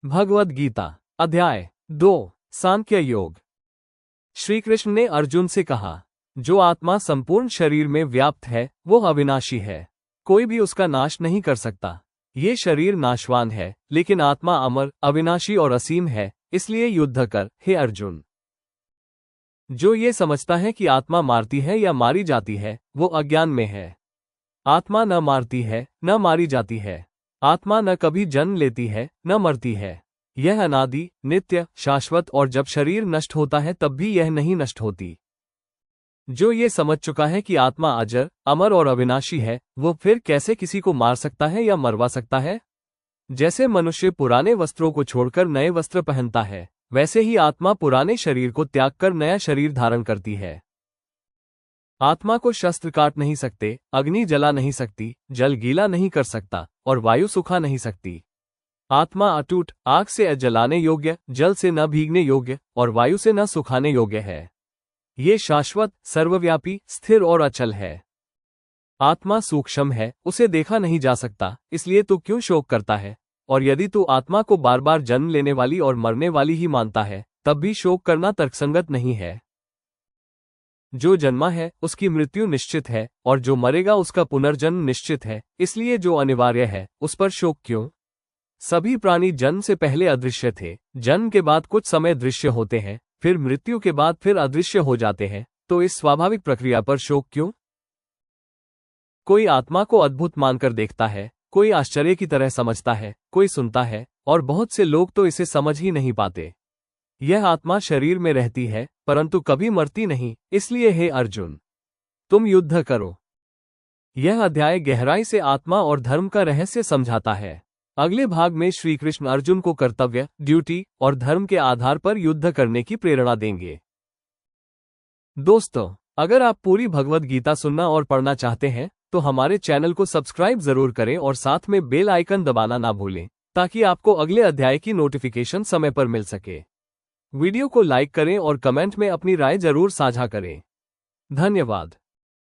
भगवद गीता अध्याय 2 सांख्य योग। श्री कृष्ण ने अर्जुन से कहा, जो आत्मा संपूर्ण शरीर में व्याप्त है वो अविनाशी है, कोई भी उसका नाश नहीं कर सकता। ये शरीर नाशवान है लेकिन आत्मा अमर, अविनाशी और असीम है, इसलिए युद्ध कर हे अर्जुन। जो ये समझता है कि आत्मा मारती है या मारी जाती है वो अज्ञान में है। आत्मा न मारती है न मारी जाती है। आत्मा न कभी जन्म लेती है न मरती है। यह अनादि, नित्य, शाश्वत और जब शरीर नष्ट होता है तब भी यह नहीं नष्ट होती। जो ये समझ चुका है कि आत्मा अजर, अमर और अविनाशी है, वो फिर कैसे किसी को मार सकता है या मरवा सकता है? जैसे मनुष्य पुराने वस्त्रों को छोड़कर नए वस्त्र पहनता है, वैसे ही आत्मा पुराने शरीर को त्याग कर नया शरीर धारण करती है। आत्मा को शस्त्र काट नहीं सकते, अग्नि जला नहीं सकती, जल गीला नहीं कर सकता और वायु सुखा नहीं सकती। आत्मा अटूट, आग से जलाने योग्य, जल से न भीगने योग्य और वायु से न सुखाने योग्य है। ये शाश्वत, सर्वव्यापी, स्थिर और अचल है। आत्मा सूक्ष्म है, उसे देखा नहीं जा सकता, इसलिए तू क्यों शोक करता है? और यदि तू आत्मा को बार बार जन्म लेने वाली और मरने वाली ही मानता है, तब भी शोक करना तर्कसंगत नहीं है। जो जन्मा है उसकी मृत्यु निश्चित है और जो मरेगा उसका पुनर्जन्म निश्चित है, इसलिए जो अनिवार्य है उस पर शोक क्यों? सभी प्राणी जन्म से पहले अदृश्य थे, जन्म के बाद कुछ समय दृश्य होते हैं, फिर मृत्यु के बाद फिर अदृश्य हो जाते हैं, तो इस स्वाभाविक प्रक्रिया पर शोक क्यों? कोई आत्मा को अद्भुत मानकर देखता है, कोई आश्चर्य की तरह समझता है, कोई सुनता है और बहुत से लोग तो इसे समझ ही नहीं पाते। यह आत्मा शरीर में रहती है परंतु कभी मरती नहीं, इसलिए हे अर्जुन, तुम युद्ध करो। यह अध्याय गहराई से आत्मा और धर्म का रहस्य समझाता है। अगले भाग में श्री कृष्ण अर्जुन को कर्तव्य, ड्यूटी और धर्म के आधार पर युद्ध करने की प्रेरणा देंगे। दोस्तों, अगर आप पूरी भगवद गीता सुनना और पढ़ना चाहते हैं तो हमारे चैनल को सब्सक्राइब जरूर करें और साथ में बेल आइकन दबाना ना भूलें, ताकि आपको अगले अध्याय की नोटिफिकेशन समय पर मिल सके। वीडियो को लाइक करें और कमेंट में अपनी राय जरूर साझा करें। धन्यवाद।